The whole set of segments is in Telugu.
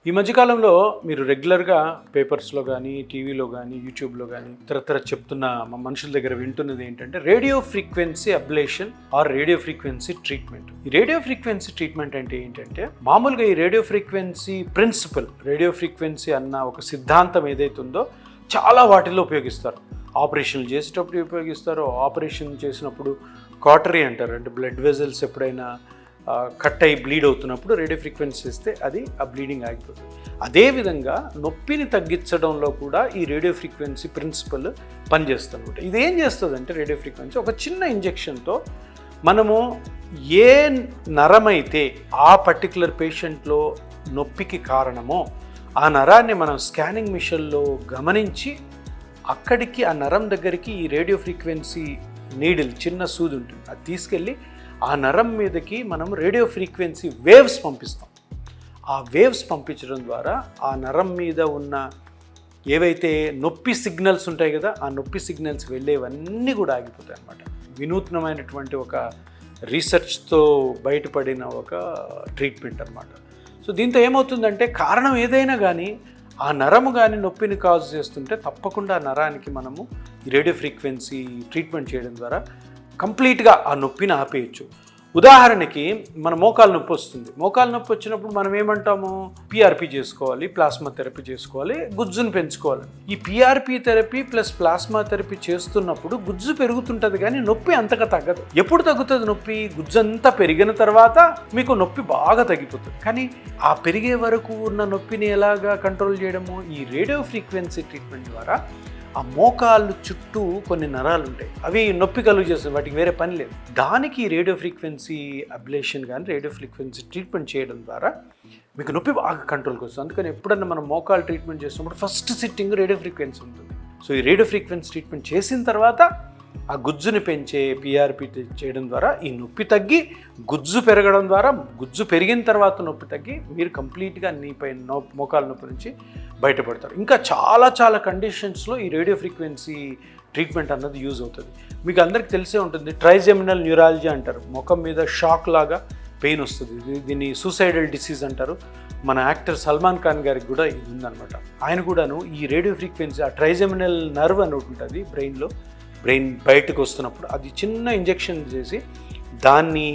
ఈ మధ్యకాలంలో మీరు రెగ్యులర్గా పేపర్స్లో కానీ టీవీలో కానీ యూట్యూబ్లో కానీ ఇతరత్ర చెప్తున్న మనుషుల దగ్గర వింటున్నది ఏంటంటే radio frequency ablation or radio frequency treatment. ఈ రేడియో ఫ్రీక్వెన్సీ ట్రీట్మెంట్ అంటే ఏంటంటే మామూలుగా ఈ radio frequency principle, radio frequency అన్న ఒక సిద్ధాంతం ఏదైతే ఉందో చాలా వాటిల్లో ఉపయోగిస్తారు. ఆపరేషన్లు చేసేటప్పుడు ఉపయోగిస్తారు. ఆపరేషన్ చేసినప్పుడు కాటరీ అంటారు, అంటే బ్లడ్ వెజల్స్ ఎప్పుడైనా కట్ అయ్యి బ్లీడ్ అవుతున్నప్పుడు రేడియో ఫ్రీక్వెన్సీ ఇస్తే అది ఆ బ్లీడింగ్ ఆగిపోతుంది. అదేవిధంగా నొప్పిని తగ్గించడంలో కూడా ఈ రేడియో ఫ్రీక్వెన్సీ ప్రిన్సిపల్ పనిచేస్తుంది అనమాట. ఇది ఏం చేస్తుంది అంటే రేడియో ఫ్రీక్వెన్సీ ఒక చిన్న ఇంజెక్షన్తో మనము ఏ నరమైతే ఆ పర్టికులర్ పేషెంట్లో నొప్పికి కారణమో ఆ నరాన్ని మనం స్కానింగ్ మిషన్లో గమనించి అక్కడికి ఆ నరం దగ్గరికి ఈ రేడియో ఫ్రీక్వెన్సీ నీడిల్ చిన్న సూది ఉంటుంది, అది తీసుకెళ్ళి ఆ నరం మీదకి మనం రేడియో ఫ్రీక్వెన్సీ వేవ్స్ పంపిస్తాం. ఆ వేవ్స్ పంపించడం ద్వారా ఆ నరం మీద ఉన్న ఏవైతే నొప్పి సిగ్నల్స్ ఉంటాయి కదా, ఆ నొప్పి సిగ్నల్స్ వెళ్ళేవన్నీ కూడా ఆగిపోతాయి అన్నమాట. వినూత్నమైనటువంటి ఒక రీసెర్చ్తో బయటపడిన ఒక ట్రీట్మెంట్ అన్నమాట. సో దీంతో ఏమవుతుందంటే కారణం ఏదైనా కానీ ఆ నరము కానీ నొప్పిని కాజ్ చేస్తుంటే తప్పకుండా ఆ నరానికి మనము ఈ రేడియో ఫ్రీక్వెన్సీ ట్రీట్మెంట్ చేయడం ద్వారా కంప్లీట్గా ఆ నొప్పిని ఆపేయచ్చు. ఉదాహరణకి మన మోకాలు నొప్పి వస్తుంది. మోకాలు నొప్పి వచ్చినప్పుడు మనం ఏమంటాము, పిఆర్పి చేసుకోవాలి, ప్లాస్మా థెరపీ చేసుకోవాలి, గుజ్జును పెంచుకోవాలి. ఈ PRP therapy plus plasma therapy చేస్తున్నప్పుడు గుజ్జు పెరుగుతుంటుంది కానీ నొప్పి అంతగా తగ్గదు. ఎప్పుడు తగ్గుతుంది నొప్పి? గుజ్జంతా పెరిగిన తర్వాత మీకు నొప్పి బాగా తగ్గిపోతుంది. కానీ ఆ పెరిగే వరకు ఉన్న నొప్పిని ఎలాగా కంట్రోల్ చేయడము? ఈ రేడియో ఫ్రీక్వెన్సీ ట్రీట్మెంట్ ద్వారా ఆ మోకాళ్ళు చుట్టూ కొన్ని నరాలు ఉంటాయి, అవి నొప్పి కలుగు చేస్తుంది, వాటికి వేరే పని లేదు. దానికి రేడియో ఫ్రీక్వెన్సీ అబ్లేషన్ కానీ రేడియో ఫ్రీక్వెన్సీ ట్రీట్మెంట్ చేయడం ద్వారా మీకు నొప్పి బాగా కంట్రోల్కి వస్తుంది. అందుకని ఎప్పుడన్నా మనం మోకాలు ట్రీట్మెంట్ చేసినప్పుడు ఫస్ట్ సిట్టింగ్ రేడియో ఫ్రీక్వెన్సీ ఉంటుంది. సో ఈ రేడియో ఫ్రీక్వెన్సీ ట్రీట్మెంట్ చేసిన తర్వాత ఆ గుజ్జుని పెంచే పిఆర్పి చేయడం ద్వారా ఈ నొప్పి తగ్గి గుజ్జు పెరగడం ద్వారా, గుజ్జు పెరిగిన తర్వాత నొప్పి తగ్గి మీరు కంప్లీట్గా నీపై మోకాల నొప్పి నుంచి బయటపడతారు. ఇంకా చాలా చాలా కండిషన్స్లో ఈ రేడియో ఫ్రీక్వెన్సీ ట్రీట్మెంట్ అన్నది యూజ్ అవుతుంది. మీకు అందరికీ తెలిసే ఉంటుంది, ట్రైజెమినల్ న్యూరాలజీ అంటారు. ముఖం మీద షాక్ లాగా పెయిన్ వస్తుంది. దీన్ని సూసైడల్ డిసీజ్ అంటారు. మన యాక్టర్ సల్మాన్ ఖాన్ గారికి కూడా ఇది ఉందన్నమాట. ఆయన కూడాను ఈ రేడియో ఫ్రీక్వెన్సీ, ఆ ట్రైజెమినల్ నర్వ్ అని ఉంటుంది బ్రెయిన్ బయటకు వస్తున్నప్పుడు అది చిన్న ఇంజెక్షన్ చేసి దాన్ని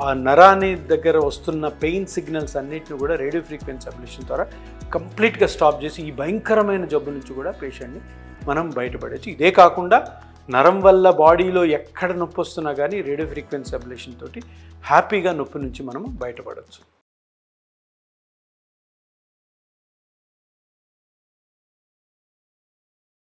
ఆ నరాని దగ్గర వస్తున్న పెయిన్ సిగ్నల్స్ అన్నిటిని కూడా రేడియో ఫ్రీక్వెన్సీ అబ్లేషన్ ద్వారా కంప్లీట్గా స్టాప్ చేసి ఈ భయంకరమైన జబ్బు నుంచి కూడా పేషెంట్ని మనం బయటపడవచ్చు. ఇదే కాకుండా నరం వల్ల బాడీలో ఎక్కడ నొప్పి వస్తున్నా కానీ రేడియో ఫ్రీక్వెన్సీ అబ్లేషన్ తోటి హ్యాపీగా నొప్పి నుంచి మనం బయటపడవచ్చు.